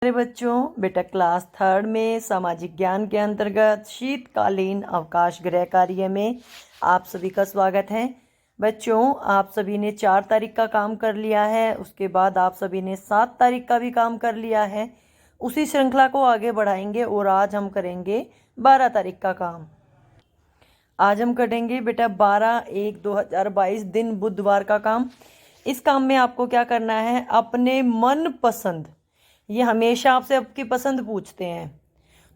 मेरे बच्चों, बेटा क्लास थर्ड में सामाजिक ज्ञान के अंतर्गत शीतकालीन अवकाश गृह कार्य में आप सभी का स्वागत है। बच्चों, आप सभी ने 4 तारीख का काम कर लिया है, उसके बाद आप सभी ने 7 तारीख का भी काम कर लिया है। उसी श्रृंखला को आगे बढ़ाएंगे और आज हम करेंगे 12 तारीख का काम। आज हम करेंगे बेटा 12/1/2022 दिन बुधवार का काम। इस काम में आपको क्या करना है, अपने मन पसंद, ये हमेशा आपसे आपकी पसंद पूछते हैं,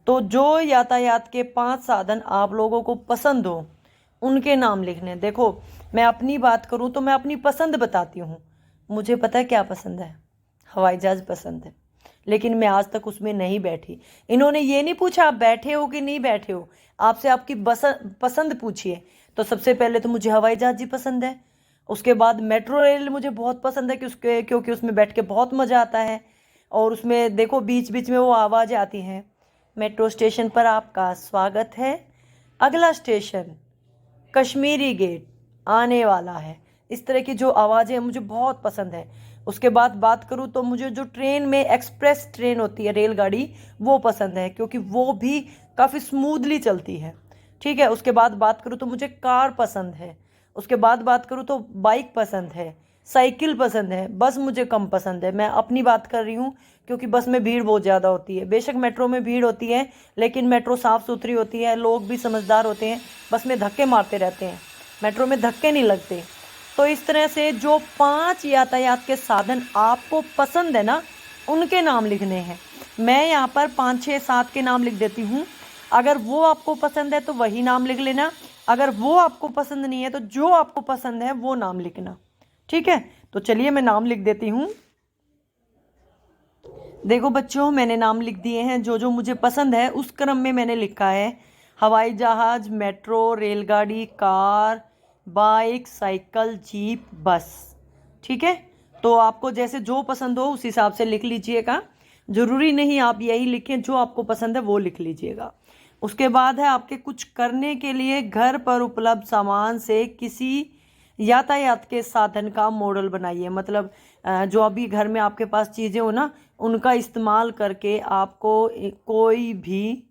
तो जो यातायात के 5 साधन आप लोगों को पसंद हो उनके नाम लिखने। देखो, मैं अपनी बात करूं तो मैं अपनी पसंद बताती हूँ। मुझे पता है क्या पसंद है, हवाई जहाज पसंद है, लेकिन मैं आज तक उसमें नहीं बैठी। इन्होंने ये नहीं पूछा आप बैठे हो कि नहीं बैठे हो, आपसे आपकी पसंद पूछिए। तो सबसे पहले तो मुझे हवाई जहाज ही पसंद है, उसके बाद मेट्रो रेल मुझे बहुत पसंद है क्योंकि उसमें बैठ के बहुत मज़ा आता है और उसमें देखो बीच बीच में वो आवाज़ें आती हैं। मेट्रो स्टेशन पर आपका स्वागत है, अगला स्टेशन कश्मीरी गेट आने वाला है। इस तरह की जो आवाज़ें मुझे बहुत पसंद है। उसके बाद बात करूँ तो मुझे जो ट्रेन में एक्सप्रेस ट्रेन होती है, रेलगाड़ी, वो पसंद है क्योंकि वो भी काफ़ी स्मूथली चलती है। ठीक है। उसके बाद बात करूँ तो मुझे कार पसंद है। उसके बाद बात करूँ तो बाइक पसंद है, साइकिल पसंद है, बस मुझे कम पसंद है। मैं अपनी बात कर रही हूँ क्योंकि बस में भीड़ बहुत ज़्यादा होती है। बेशक मेट्रो में भीड़ होती है, लेकिन मेट्रो साफ़ सुथरी होती है, लोग भी समझदार होते हैं। बस में धक्के मारते रहते हैं, मेट्रो में धक्के नहीं लगते। तो इस तरह से जो 5 यातायात के साधन आपको पसंद है ना, उनके नाम लिखने हैं। मैं यहाँ पर 5, 6, 7 के नाम लिख देती हूँ। अगर वो आपको पसंद है तो वही नाम लिख लेना, अगर वो आपको पसंद नहीं है तो जो आपको पसंद है वो नाम लिखना। ठीक है। तो चलिए मैं नाम लिख देती हूँ। देखो बच्चों, मैंने नाम लिख दिए हैं। जो जो मुझे पसंद है उस क्रम में मैंने लिखा है। हवाई जहाज, मेट्रो, रेलगाड़ी, कार, बाइक, साइकिल, जीप, बस। ठीक है। तो आपको जैसे जो पसंद हो उस हिसाब से लिख लीजिएगा। ज़रूरी नहीं आप यही लिखें, जो आपको पसंद है वो लिख लीजिएगा। उसके बाद है आपके कुछ करने के लिए घर पर उपलब्ध सामान से किसी यातायात के साधन का मॉडल बनाइए। मतलब जो अभी घर में आपके पास चीज़ें हो ना, उनका इस्तेमाल करके आपको कोई भी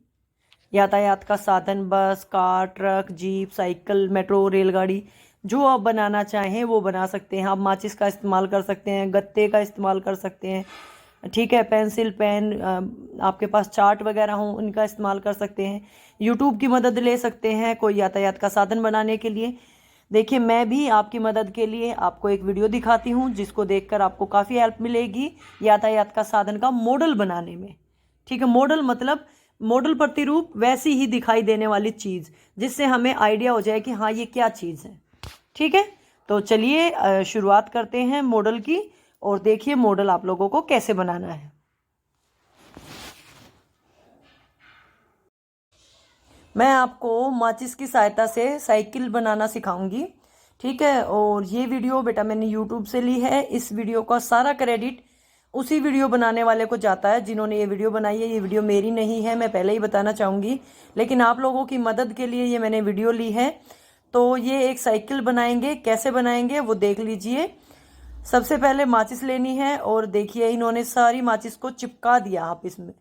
यातायात का साधन, बस, car, truck, jeep, cycle, metro, रेलगाड़ी, जो आप बनाना चाहें वो बना सकते हैं। आप माचिस का इस्तेमाल कर सकते हैं, गत्ते का इस्तेमाल कर सकते हैं। ठीक है। पेंसिल, पेन, आपके पास चार्ट वगैरह हो उनका इस्तेमाल कर सकते हैं। यूट्यूब की मदद ले सकते हैं कोई यातायात का साधन बनाने के लिए। देखिए, मैं भी आपकी मदद के लिए आपको एक वीडियो दिखाती हूँ जिसको देखकर आपको काफ़ी हेल्प मिलेगी यातायात का साधन का मॉडल बनाने में। ठीक है। मॉडल मतलब मॉडल प्रतिरूप, वैसी ही दिखाई देने वाली चीज़, जिससे हमें आइडिया हो जाए कि हाँ ये क्या चीज़ है। ठीक है। तो चलिए शुरुआत करते हैं मॉडल की, और देखिए मॉडल आप लोगों को कैसे बनाना है। मैं आपको माचिस की सहायता से साइकिल बनाना सिखाऊंगी। ठीक है। और ये वीडियो बेटा मैंने यूट्यूब से ली है। इस वीडियो का सारा क्रेडिट उसी वीडियो बनाने वाले को जाता है जिन्होंने ये वीडियो बनाई है। ये वीडियो मेरी नहीं है, मैं पहले ही बताना चाहूँगी, लेकिन आप लोगों की मदद के लिए ये मैंने वीडियो ली है। तो ये एक साइकिल बनाएंगे, कैसे बनाएंगे वो देख लीजिए। सबसे पहले माचिस लेनी है, और देखिए इन्होंने सारी माचिस को चिपका दिया। आप इसमें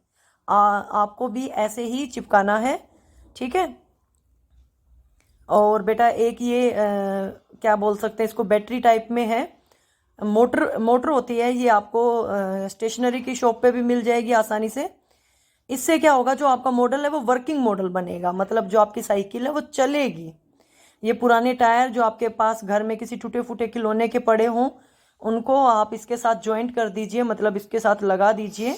आपको भी ऐसे ही चिपकाना है। ठीक है। और बेटा एक ये क्या बोल सकते हैं इसको, बैटरी टाइप में है, मोटर होती है। ये आपको स्टेशनरी की शॉप पे भी मिल जाएगी आसानी से। इससे क्या होगा, जो आपका मॉडल है वो वर्किंग मॉडल बनेगा, मतलब जो आपकी साइकिल है वो चलेगी। ये पुराने टायर जो आपके पास घर में किसी टूटे फूटे खिलौने के पड़े हों, उनको आप इसके साथ ज्वाइंट कर दीजिए, मतलब इसके साथ लगा दीजिए।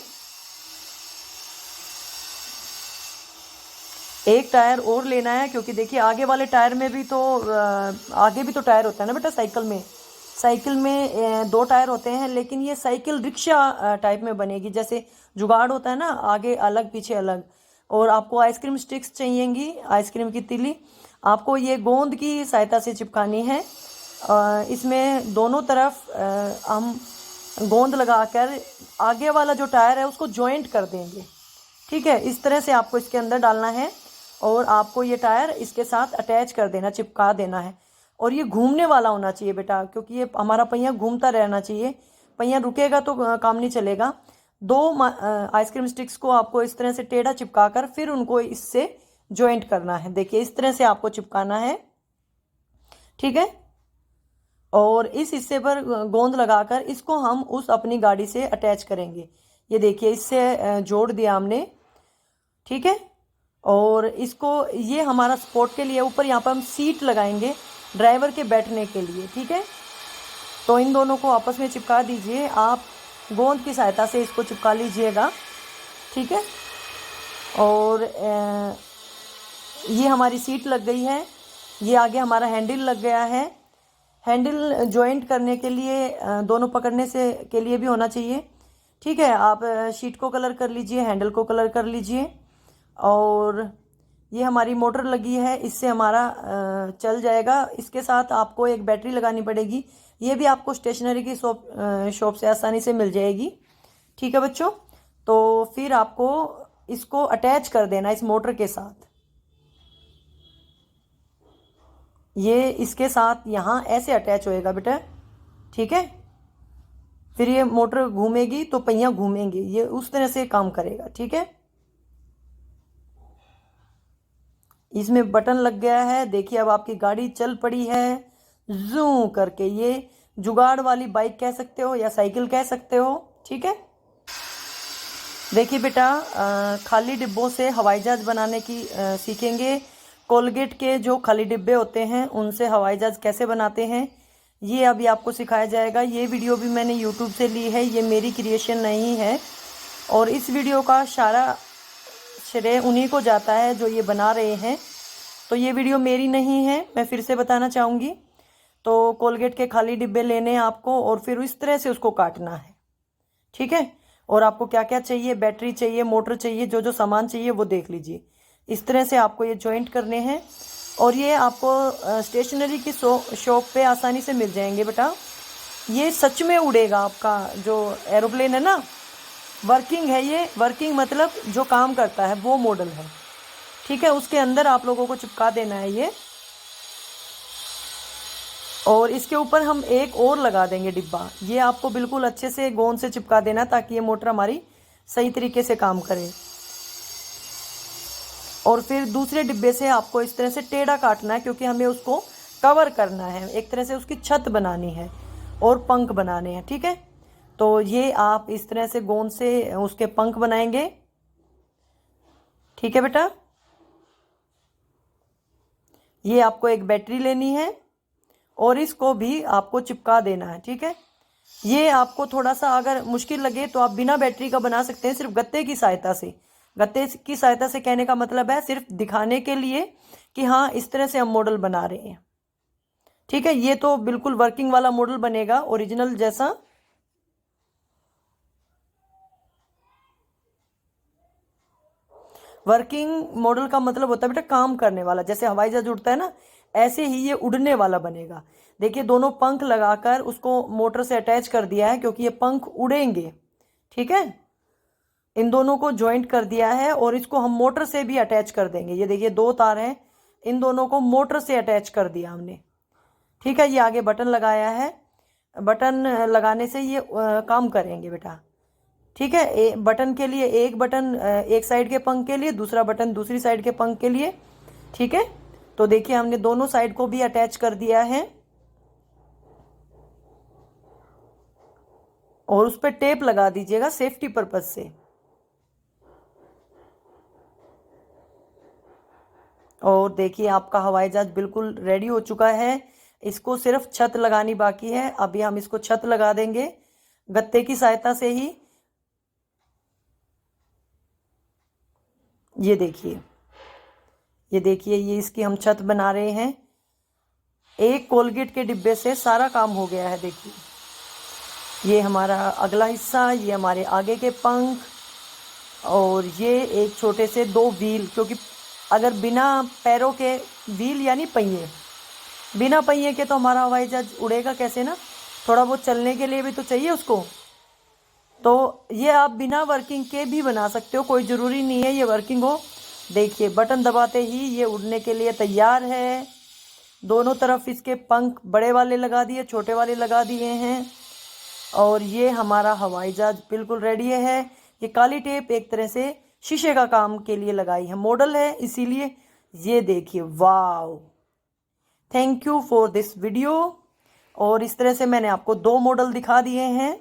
एक टायर और लेना है, क्योंकि देखिए आगे वाले टायर में भी तो आगे भी तो टायर होता है ना बेटा साइकिल में। साइकिल में 2 टायर होते हैं, लेकिन ये साइकिल रिक्शा टाइप में बनेगी। जैसे जुगाड़ होता है ना, आगे अलग पीछे अलग। और आपको आइसक्रीम स्टिक्स चाहिएंगी, आइसक्रीम की तिली। आपको ये गोंद की सहायता से चिपकानी है। इसमें दोनों तरफ हम गोंद लगाकर आगे वाला जो टायर है उसको जॉइंट कर देंगे। ठीक है। इस तरह से आपको इसके अंदर डालना है, और आपको ये टायर इसके साथ अटैच कर देना, चिपका देना है। और ये घूमने वाला होना चाहिए बेटा, क्योंकि ये हमारा पहिया घूमता रहना चाहिए। पहिया रुकेगा तो काम नहीं चलेगा। आइसक्रीम स्टिक्स को आपको इस तरह से टेढ़ा चिपका कर फिर उनको इससे ज्वाइंट करना है। देखिए इस तरह से आपको चिपकाना है, ठीक है। और इस हिस्से पर गोंद लगाकर इसको हम उस अपनी गाड़ी से अटैच करेंगे। ये देखिए इससे जोड़ दिया हमने, ठीक है। और इसको, ये हमारा सपोर्ट के लिए, ऊपर यहाँ पर हम सीट लगाएंगे ड्राइवर के बैठने के लिए, ठीक है। तो इन दोनों को आपस में चिपका दीजिए, आप गोंद की सहायता से इसको चिपका लीजिएगा, ठीक है। और ये हमारी सीट लग गई है, ये आगे हमारा हैंडल लग गया है। हैंडल जॉइंट करने के लिए दोनों पकड़ने से के लिए भी होना चाहिए, ठीक है। आप शीट को कलर कर लीजिए, हैंडल को कलर कर लीजिए। और ये हमारी मोटर लगी है, इससे हमारा चल जाएगा। इसके साथ आपको एक बैटरी लगानी पड़ेगी, ये भी आपको स्टेशनरी की शॉप से आसानी से मिल जाएगी, ठीक है बच्चों। तो फिर आपको इसको अटैच कर देना इस मोटर के साथ। ये इसके साथ यहाँ ऐसे अटैच होएगा बेटा, ठीक है। फिर ये मोटर घूमेगी तो पहिया घूमेंगे, ये उस तरह से काम करेगा, ठीक है। इसमें बटन लग गया है, देखिए अब आपकी गाड़ी चल पड़ी है जू करके। ये जुगाड़ वाली बाइक कह सकते हो या साइकिल कह सकते हो, ठीक है। देखिए बेटा, खाली डिब्बों से हवाई जहाज बनाने की सीखेंगे। कोलगेट के जो खाली डिब्बे होते हैं उनसे हवाई जहाज कैसे बनाते हैं ये अभी आपको सिखाया जाएगा। ये वीडियो भी मैंने यूट्यूब से ली है, ये मेरी क्रिएशन नहीं है। और इस वीडियो का सारा श्रेय उन्हीं को जाता है जो ये बना रहे हैं। तो ये वीडियो मेरी नहीं है, मैं फिर से बताना चाहूँगी। तो कोलगेट के खाली डिब्बे लेने हैं आपको और फिर इस तरह से उसको काटना है, ठीक है। और आपको क्या क्या चाहिए, बैटरी चाहिए, मोटर चाहिए, जो जो सामान चाहिए वो देख लीजिए। इस तरह से आपको ये जॉइंट करने हैं और ये आपको स्टेशनरी की शॉप पे आसानी से मिल जाएंगे बेटा। ये सच में उड़ेगा, आपका जो एरोप्लेन है ना, वर्किंग है ये। वर्किंग मतलब जो काम करता है वो मॉडल है, ठीक है। उसके अंदर आप लोगों को चिपका देना है ये। और इसके ऊपर हम एक और लगा देंगे डिब्बा, ये आपको बिल्कुल अच्छे से गोंद से चिपका देना ताकि ये मोटर हमारी सही तरीके से काम करे। और फिर दूसरे डिब्बे से आपको इस तरह से टेढ़ा काटना है क्योंकि हमें उसको कवर करना है, एक तरह से उसकी छत बनानी है और पंख बनाने हैं, ठीक है। तो ये आप इस तरह से गोंद से उसके पंख बनाएंगे, ठीक है बेटा। ये आपको एक बैटरी लेनी है और इसको भी आपको चिपका देना है, ठीक है। ये आपको थोड़ा सा अगर मुश्किल लगे तो आप बिना बैटरी का बना सकते हैं, सिर्फ गत्ते की सहायता से। गत्ते की सहायता से कहने का मतलब है सिर्फ दिखाने के लिए कि हाँ इस तरह से हम मॉडल बना रहे हैं, ठीक है। ये तो बिल्कुल वर्किंग वाला मॉडल बनेगा, ओरिजिनल जैसा। वर्किंग मॉडल का मतलब होता है बेटा काम करने वाला, जैसे हवाई जहाज उड़ता है ना, ऐसे ही ये उड़ने वाला बनेगा। देखिए दोनों पंख लगाकर उसको मोटर से अटैच कर दिया है क्योंकि ये पंख उड़ेंगे, ठीक है। इन दोनों को ज्वाइंट कर दिया है और इसको हम मोटर से भी अटैच कर देंगे। ये देखिए दो तार हैं, इन दोनों को मोटर से अटैच कर दिया हमने, ठीक है। ये आगे बटन लगाया है, बटन लगाने से ये काम करेंगे बेटा, ठीक है। बटन के लिए एक बटन एक साइड के पंख के लिए, दूसरा बटन दूसरी साइड के पंख के लिए, ठीक है। तो देखिए हमने दोनों साइड को भी अटैच कर दिया है और उस पर टेप लगा दीजिएगा सेफ्टी पर्पज से। और देखिए आपका हवाई जहाज बिल्कुल रेडी हो चुका है, इसको सिर्फ छत लगानी बाकी है। अभी हम इसको छत लगा देंगे गत्ते की सहायता से ही। ये देखिए, ये देखिए, ये इसकी हम छत बना रहे हैं। एक कोलगेट के डिब्बे से सारा काम हो गया है। देखिए ये हमारा अगला हिस्सा, ये हमारे आगे के पंख और ये एक छोटे से दो व्हील, क्योंकि अगर बिना पैरों के व्हील यानी पहिए, बिना पहिए के तो हमारा हवाई जहाज उड़ेगा कैसे ना, थोड़ा बहुत चलने के लिए भी तो चाहिए उसको। तो ये आप बिना वर्किंग के भी बना सकते हो, कोई ज़रूरी नहीं है ये वर्किंग हो। देखिए बटन दबाते ही ये उड़ने के लिए तैयार है। दोनों तरफ इसके पंख बड़े वाले लगा दिए, छोटे वाले लगा दिए हैं। और ये हमारा हवाई जहाज बिल्कुल रेडी है। ये काली टेप एक तरह से शीशे का काम के लिए लगाई है, मॉडल है इसीलिए। ये देखिए, wow, thank you for this video. और इस तरह से मैंने आपको 2 मॉडल दिखा दिए हैं।